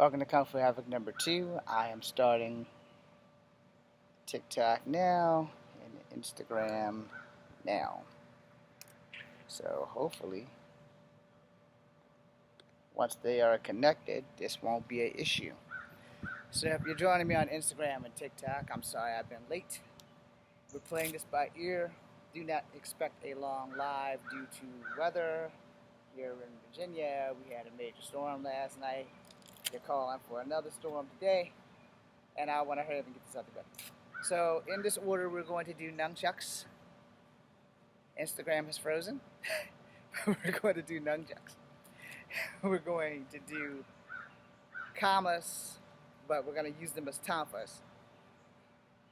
Welcome to Kung Fu Havoc number 2. I am starting TikTok now and Instagram now. So hopefully, once they are connected, this won't be an issue. So if you're joining me on Instagram and TikTok, I'm sorry I've been late. We're playing this by ear. Do not expect a long live due to weather. Here in Virginia, we had a major storm last night. They're calling for another storm today, and I want to hurry up and get this out the way. So in this order, we're going to do nunchucks. Instagram has frozen. We're going to do nunchucks. We're going to do kamas, but we're going to use them as tonfas.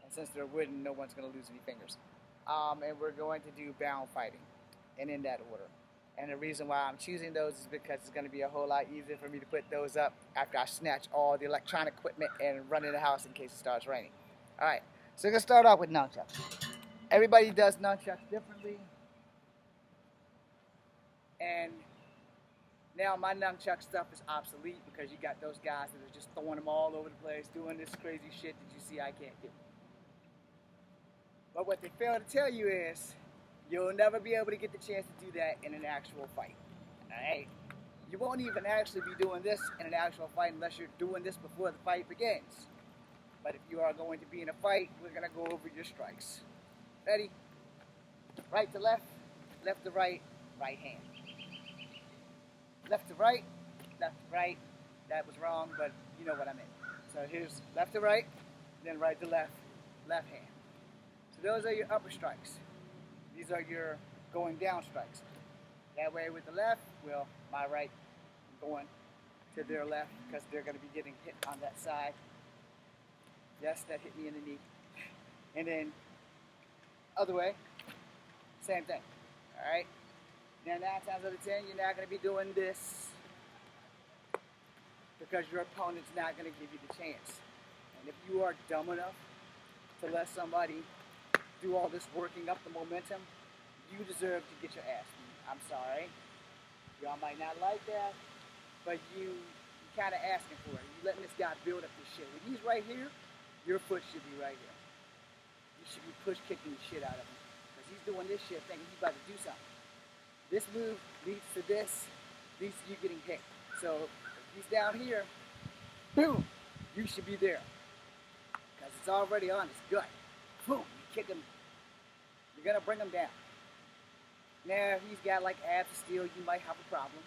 And since they're wooden, no one's going to lose any fingers. And we're going to do bound fighting, and in that order. And the reason why I'm choosing those is because it's going to be a whole lot easier for me to put those up after I snatch all the electronic equipment and run in the house in case it starts raining. Alright, so we're going to start off with nunchucks. Everybody does nunchucks differently. And now my nunchuck stuff is obsolete because you got those guys that are just throwing them all over the place, doing this crazy shit that you see I can't do. But what they fail to tell you is, you'll never be able to get the chance to do that in an actual fight. Alright? You won't even actually be doing this in an actual fight unless you're doing this before the fight begins. But if you are going to be in a fight, we're going to go over your strikes. Ready? Right to left, left to right, right hand. Left to right, left to right. That was wrong, but you know what I meant. So here's left to right, then right to left, left hand. So those are your upper strikes. These are your going down strikes. That way with the left, well, my right going to their left because they're going to be getting hit on that side. Yes, that hit me in the knee. And then other way, same thing. All right. Now 9 times out of 10, you're not going to be doing this because your opponent's not going to give you the chance. And if you are dumb enough to let somebody do all this working up the momentum, you deserve to get your ass beat. I'm sorry. Y'all might not like that, but you kind of asking for it. You letting this guy build up this shit. When he's right here, your foot should be right here. You should be push kicking the shit out of him because he's doing this shit thinking he's about to do something. This move leads to this, leads to you getting hit. So if he's down here, boom, you should be there because it's already on his gut. Boom, you kick him. You're gonna bring him down. Now, if he's got like abs of steel, you might have a problem.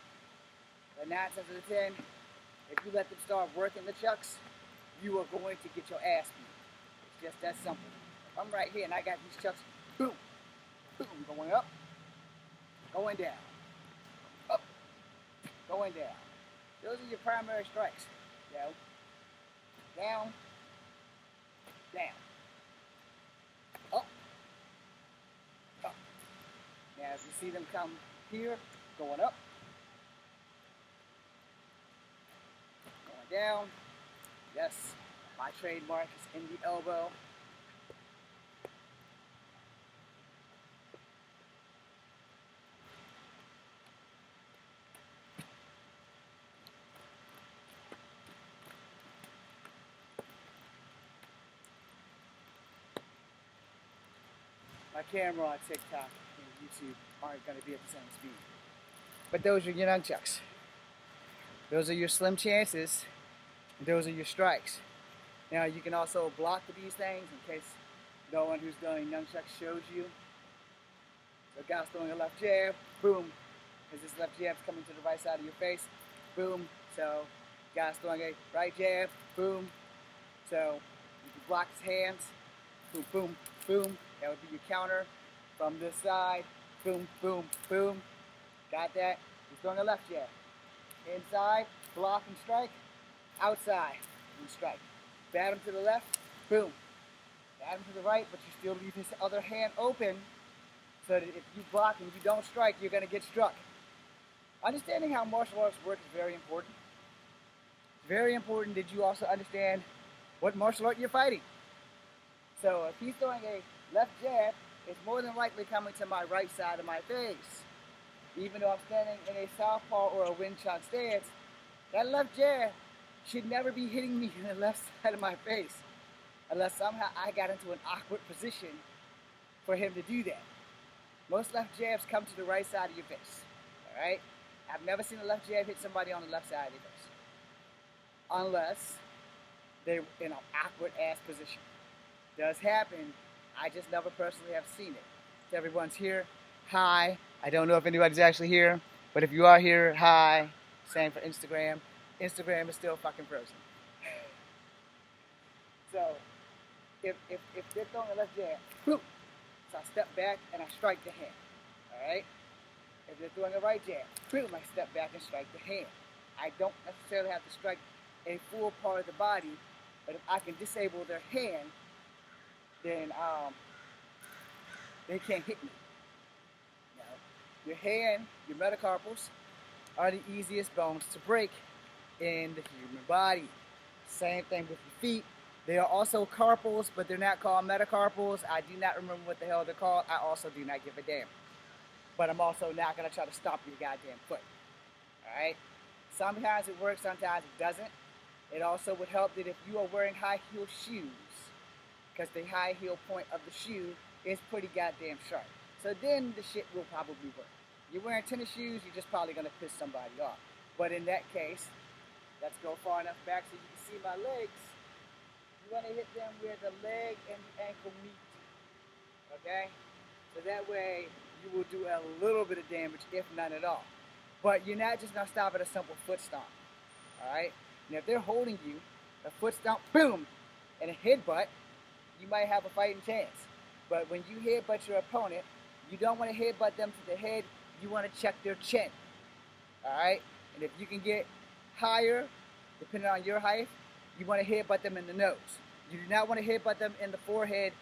But 9 times out of 10, if you let them start working the chucks, you are going to get your ass beat. It's just that simple. If I'm right here and I got these chucks, boom, boom, going up, going down, up, going down. Those are your primary strikes. You know, down, down, up, up. Now, if you see them come here, going up, going down, yes, my trademark is in the elbow. My camera on TikTok and YouTube aren't going to be at the same speed. But those are your nunchucks. Those are your slim chances. And those are your strikes. Now you can also block these things in case no one who's doing nunchucks shows you. So guy's throwing a left jab, boom. Because this left jab's coming to the right side of your face, boom. So guy's throwing a right jab, boom. So you can block his hands, boom, boom, boom. That would be your counter from this side. Boom, boom, boom. Got that? He's throwing a left jab. Inside, block and strike. Outside, and strike. Bat him to the left, boom. Bat him to the right, but you still leave his other hand open so that if you block and you don't strike, you're going to get struck. Understanding how martial arts work is very important. It's very important that you also understand what martial art you're fighting. So if he's throwing a left jab, it's more than likely coming to my right side of my face. Even though I'm standing in a southpaw or a Wing Chun stance, that left jab should never be hitting me in the left side of my face unless somehow I got into an awkward position for him to do that. Most left jabs come to the right side of your face. All right? I've never seen a left jab hit somebody on the left side of their face. Unless they're in an awkward ass position. Does happen. I just never personally have seen it. So everyone's here. Hi. I don't know if anybody's actually here, but if you are here, hi. Same for Instagram. Instagram is still fucking frozen. So if they're throwing a left jab, boom. So I step back and I strike the hand. Alright? If they're throwing a right jab, boom, I step back and strike the hand. I don't necessarily have to strike a full part of the body, but if I can disable their hand, then they can't hit me. Now, your hand, your metacarpals, are the easiest bones to break in the human body. Same thing with your feet. They are also carpals, but they're not called metacarpals. I do not remember what the hell they're called. I also do not give a damn. But I'm also not going to try to stop your goddamn foot. Alright? Sometimes it works, sometimes it doesn't. It also would help that if you are wearing high heel shoes, because the high heel point of the shoe is pretty goddamn sharp. So then the shit will probably work. You're wearing tennis shoes, you're just probably going to piss somebody off. But in that case, let's go far enough back so you can see my legs. You want to hit them where the leg and the ankle meet. Okay? So that way you will do a little bit of damage, if none at all. But you're not just going to stop at a simple foot stomp. Alright? Now if they're holding you, a foot stomp, boom, and a headbutt, you might have a fighting chance. But when you headbutt your opponent, you don't want to headbutt them to the head, you want to check their chin. Alright? And if you can get higher, depending on your height, you want to headbutt them in the nose. You do not want to headbutt them in the forehead,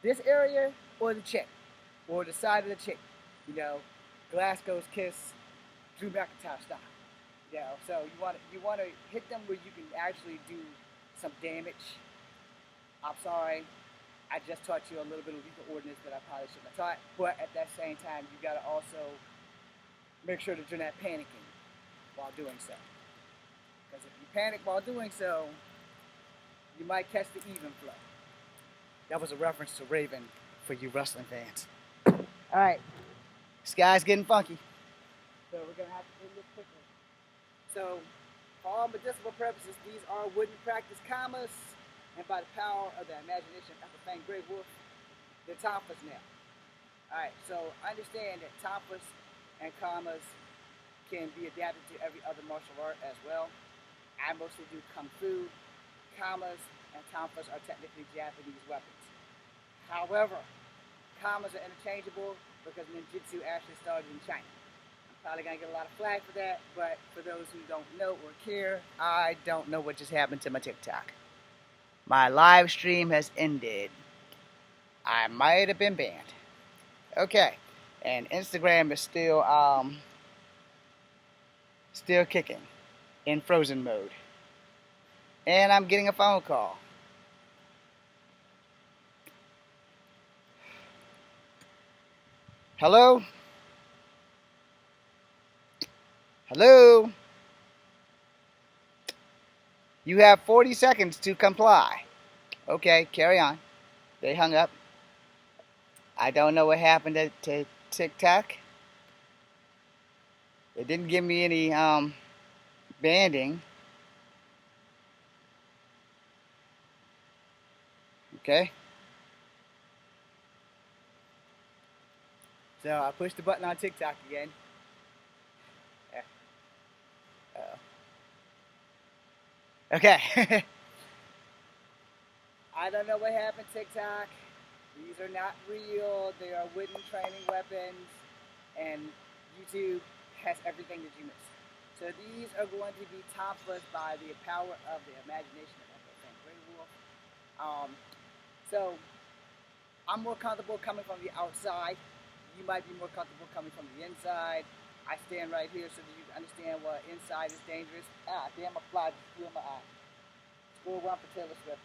this area, or the chin, or the side of the chin. You know, Glasgow's Kiss, Drew McIntyre style. You know, so you want to hit them where you can actually do some damage. I'm sorry, I just taught you a little bit of lethal ordinance that I probably shouldn't have taught, but at that same time, you got to also make sure that you're not panicking while doing so. Because if you panic while doing so, you might catch the even flow. That was a reference to Raven for you wrestling fans. Alright, this guy's getting funky. So we're going to have to do this quickly. So, for all medicinal purposes, these are wooden practice commas, and by the power of the imagination of the Fang Grey Wolf, they're tonfas now. Alright, so understand that tonfas and commas can be adapted to every other martial art as well. I mostly do Kung Fu. Commas and tonfas are technically Japanese weapons. However, commas are interchangeable because ninjutsu actually started in China. Probably gonna get a lot of flack for that, but for those who don't know or care, I don't know what just happened to my TikTok. My live stream has ended. I might have been banned. Okay, and Instagram is still kicking in frozen mode. And I'm getting a phone call. Hello? Hello? You have 40 seconds to comply. Okay, carry on. They hung up. I don't know what happened to TikTok. It didn't give me any banding. Okay. So I pushed the button on TikTok again. Okay. I don't know what happened, TikTok. These are not real. They are wooden training weapons. And YouTube has everything that you missed. So these are going to be tonfas by the power of the imagination of the Fang Grey Wolf. So I'm more comfortable coming from the outside. You might be more comfortable coming from the inside. I stand right here so that you can understand what inside is dangerous. Ah, damn, a fly just flew in my eye. Score one for Taylor Swift.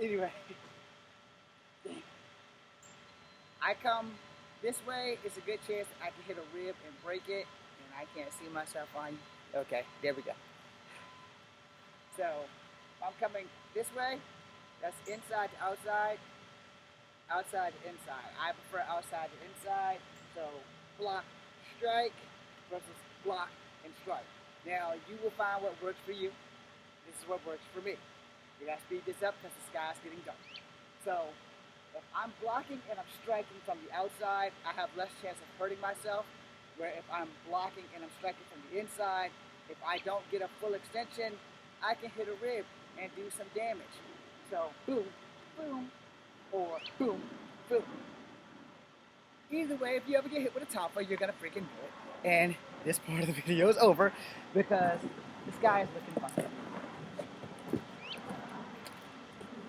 Anyway. I come this way, it's a good chance I can hit a rib and break it, and I can't see myself on you. Okay, there we go. So if I'm coming this way, that's inside to outside, outside to inside. I prefer outside to inside. So block, strike versus block and strike. Now you will find what works for you. This is what works for me. We gotta speed this up because the sky's getting dark. So if I'm blocking and I'm striking from the outside, I have less chance of hurting myself. Where if I'm blocking and I'm striking from the inside, if I don't get a full extension, I can hit a rib and do some damage. So boom, boom, or boom, boom. Either way, if you ever get hit with a topper, you're gonna freaking do it. And this part of the video is over because the sky is looking fun.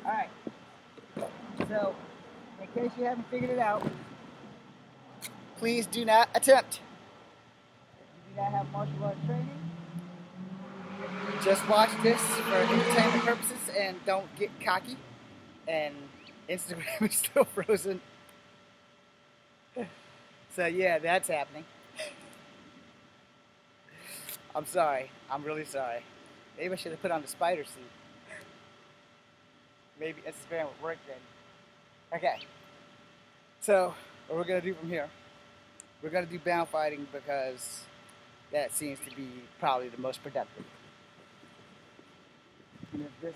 Alright, so in case you haven't figured it out, please do not attempt. If you do not have martial arts training, just watch this for entertainment purposes and don't get cocky. And Instagram is still frozen. So yeah, that's happening. I'm sorry. I'm really sorry. Maybe I should have put on the spider suit. Maybe Instagram would work then. Okay. So, what we're going to do from here, we're going to do bound fighting because that seems to be probably the most productive. And if this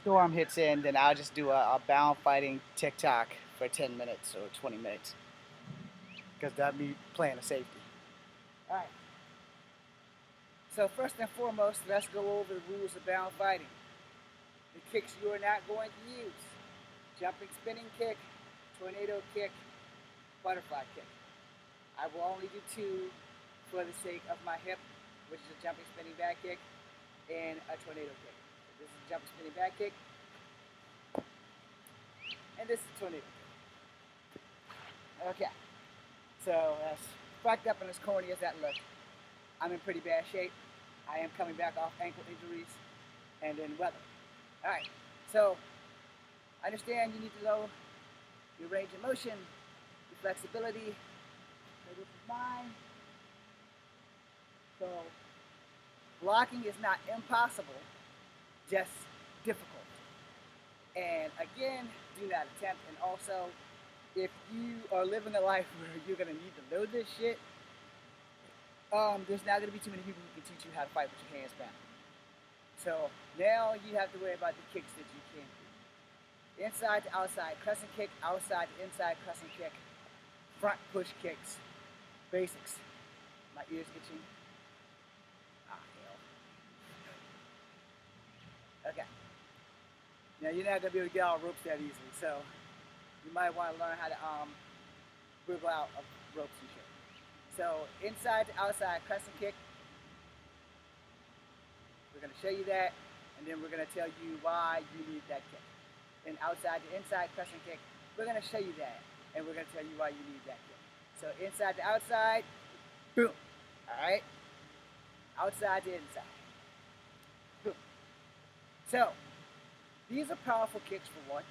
storm hits in, then I'll just do a bound fighting TikTok for 10 minutes or 20 minutes. Because that'd be playing a safety. Alright. So first and foremost, let's go over the rules of bound fighting. The kicks you are not going to use. Jumping spinning kick, tornado kick, butterfly kick. I will only do two for the sake of my hip, which is a jumping spinning back kick and a tornado kick. So this is a jumping spinning back kick. And this is a tornado kick. Okay. So as fucked up and as corny as that looks, I'm in pretty bad shape. I am coming back off ankle injuries and then weather. Alright, so I understand you need to know your range of motion, your flexibility, so this is mine. So blocking is not impossible, just difficult. And again, do not attempt. And also, if you are living a life where you're going to need to know this shit, there's not going to be too many people who can teach you how to fight with your hands bound. So now you have to worry about the kicks that you can do. Inside to outside crescent kick, outside to inside crescent kick, front push kicks, basics. My ears itching. Ah, hell. Okay. Now you're not going to be able to get out of ropes that easily, so you might want to learn how to wiggle out of ropes and shit. So inside to outside crescent kick, we're going to show you that, and then we're going to tell you why you need that kick. And outside to inside crescent kick, we're going to show you that, and we're going to tell you why you need that kick. So inside to outside, boom. All right? Outside to inside. Boom. So these are powerful kicks for one,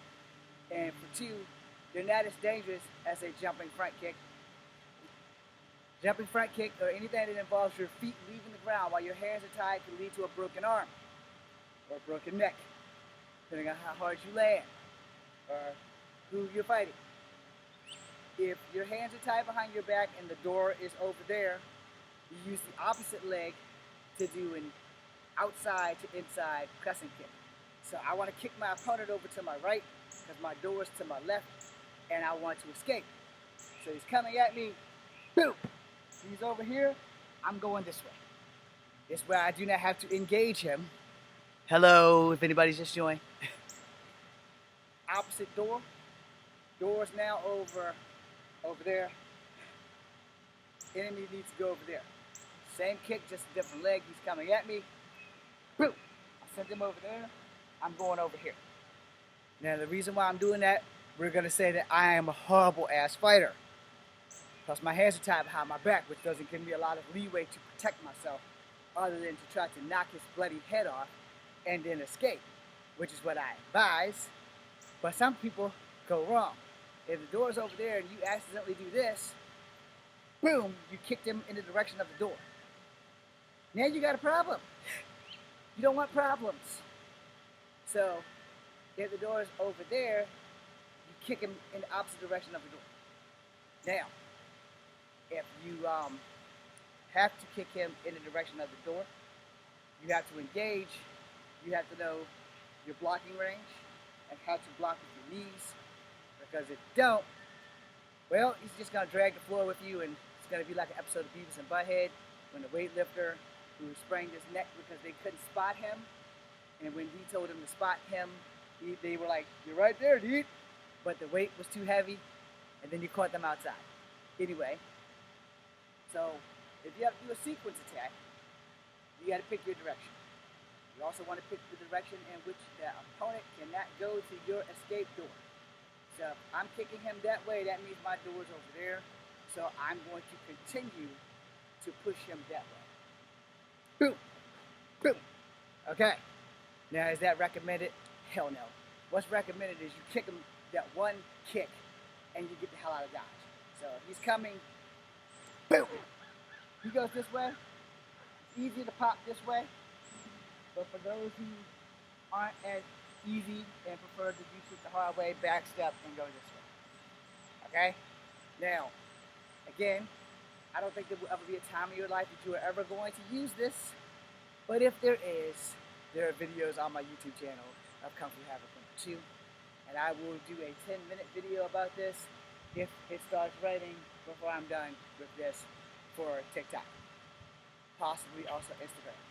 and for two, they're not as dangerous as a jumping front kick. Jumping front kick or anything that involves your feet leaving the ground while your hands are tied can lead to a broken arm or a broken neck, depending on how hard you land or who you're fighting. If your hands are tied behind your back and the door is over there, you use the opposite leg to do an outside to inside crescent kick. So I want to kick my opponent over to my right because my door is to my left and I want to escape. So he's coming at me, boom. He's over here, I'm going this way. This way I do not have to engage him. Hello, if anybody's just joined. Opposite door. Door's now over there. Enemy needs to go over there. Same kick, just a different leg. He's coming at me. Boom. I sent him over there. I'm going over here. Now the reason why I'm doing that, we're going to say that I am a horrible ass fighter. Plus my hands are tied behind my back, which doesn't give me a lot of leeway to protect myself other than to try to knock his bloody head off and then escape, which is what I advise. But some people go wrong. If the door's over there and you accidentally do this, boom, you kicked him in the direction of the door. Now you got a problem. You don't want problems. So if the door is over there, you kick him in the opposite direction of the door. Now, if you have to kick him in the direction of the door, you have to engage. You have to know your blocking range and how to block with your knees. Because if you don't, well, he's just going to drag the floor with you, and it's going to be like an episode of Beavis and Butthead when the weightlifter who sprained his neck because they couldn't spot him. And when he told them to spot him, they were like, "You're right there, dude." But the weight was too heavy, and then you caught them outside. Anyway, so if you have to do a sequence attack, you got to pick your direction. You also want to pick the direction in which the opponent cannot go to your escape door. So if I'm kicking him that way, that means my door's over there. So I'm going to continue to push him that way. Boom. Boom. Okay. Now, is that recommended? Hell no. What's recommended is you kick him that one kick and you get the hell out of Dodge. So if he's coming, boom. He goes this way. It's easier to pop this way. But for those who aren't as easy and prefer to do shit the hard way, back step and go this way. Okay? Now, again, I don't think there will ever be a time in your life that you are ever going to use this. But if there is, there are videos on my YouTube channel of Kung Fu Havoc #2. And I will do a 10-minute video about this if it starts raining before I'm done with this for TikTok. Possibly also Instagram.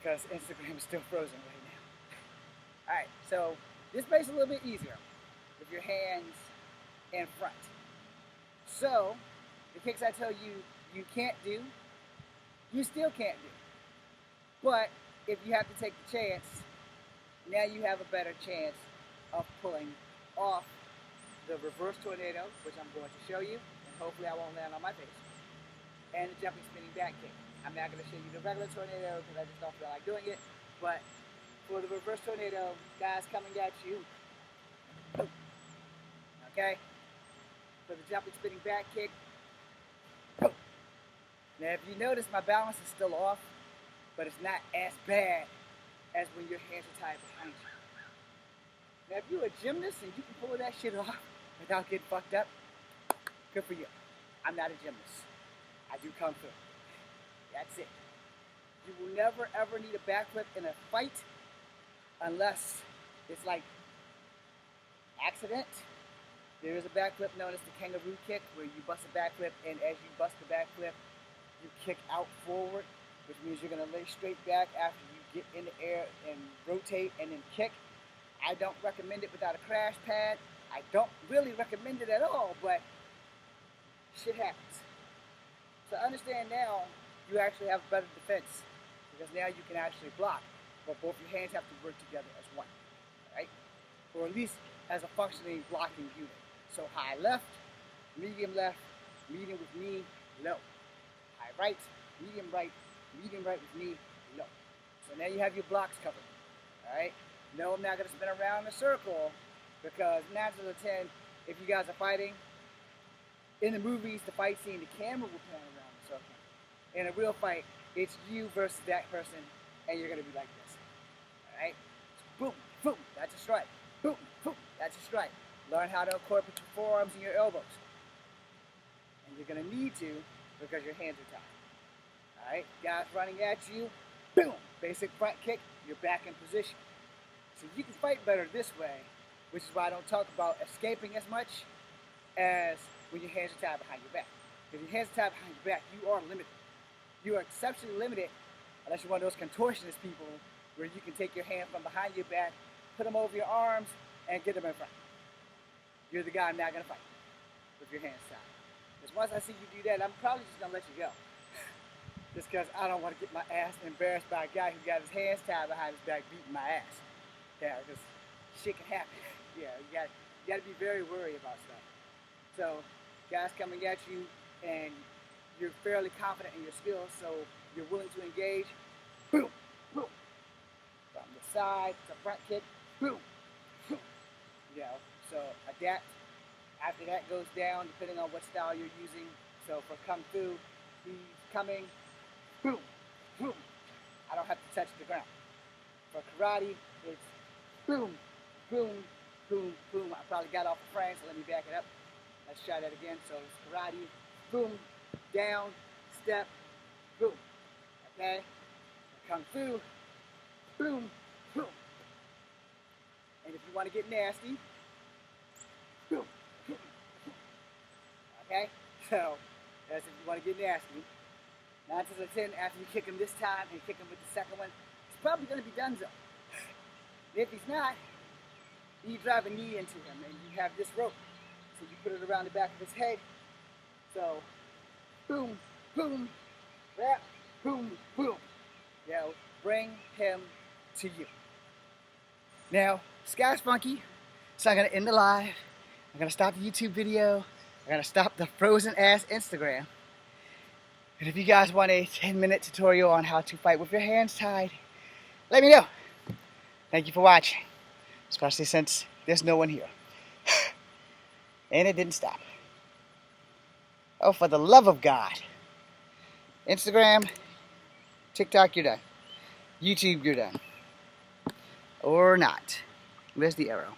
Because Instagram is still frozen right now. Alright, so this makes it a little bit easier with your hands in front. So, the kicks I tell you you can't do, you still can't do. But if you have to take the chance, now you have a better chance of pulling off the reverse tornado, which I'm going to show you, and hopefully I won't land on my face, and the jumping spinning back kick. I'm not going to show you the regular tornado because I just don't feel like doing it, but for the reverse tornado, guys coming at you, okay? For the jumping spinning back kick, now if you notice my balance is still off, but it's not as bad as when your hands are tied behind you. Now if you're a gymnast and you can pull that shit off without getting fucked up, good for you. I'm not a gymnast. I do Kung Fu. That's it. You will never ever need a backflip in a fight unless it's like accident. There is a backflip known as the kangaroo kick where you bust a backflip, and as you bust the backflip, you kick out forward, which means you're going to lay straight back after you get in the air and rotate and then kick. I don't recommend it without a crash pad. I don't really recommend it at all, but shit happens. So understand now you actually have better defense because now you can actually block, but both your hands have to work together as one, right? Or at least as a functioning blocking unit. So high left, medium with knee, low. High right, medium right with knee, low. So now you have your blocks covered, all right? No, I'm not going to spin around in a circle because 9 out of 10, if you guys are fighting, in the movies, the fight scene, the camera will pan around the circle. In a real fight, it's you versus that person, and you're going to be like this, all right? Boom, boom, that's a strike. Boom, boom, that's a strike. Learn how to incorporate your forearms and your elbows. And you're going to need to because your hands are tied. All right, guys running at you, boom, basic front kick, you're back in position. So you can fight better this way, which is why I don't talk about escaping as much as when your hands are tied behind your back. If your hands are tied behind your back, you are limited. You are exceptionally limited unless you're one of those contortionist people where you can take your hand from behind your back, put them over your arms, and get them in front. You're the guy I'm not going to fight with your hands tied. Because once I see you do that, I'm probably just going to let you go. Just because I don't want to get my ass embarrassed by a guy who got his hands tied behind his back beating my ass. Yeah, because shit can happen. Yeah, you got to be very wary about stuff. So, guys coming at you, and you're fairly confident in your skills, so you're willing to engage. Boom, boom. From the side to front kick. Boom, boom. You know, so adapt. After that goes down, depending on what style you're using. So for Kung Fu, he's coming. Boom, boom. I don't the ground. For karate, it's boom, boom, boom, boom. I probably got off the frame, so let me back it up. Let's try that again. So it's karate, boom, down, step, boom. Okay? Kung Fu, boom, boom. And if you want to get nasty, boom, boom, boom. Okay? So, that's if you want to get nasty. 9 times out of 10, after you kick him this time and kick him with the second one, he's probably going to be donezo. If he's not, you drive a knee into him and you have this rope. So you put it around the back of his head. So, boom, boom, rap, boom, boom. You know, bring him to you. Now, Sky's funky, so I'm going to end the live. I'm going to stop the YouTube video. I'm going to stop the frozen ass Instagram. And if you guys want a 10-minute tutorial on how to fight with your hands tied, let me know. Thank you for watching, especially since there's no one here. And it didn't stop. Oh, for the love of God. Instagram, TikTok, you're done. YouTube, you're done. Or not. Where's the arrow?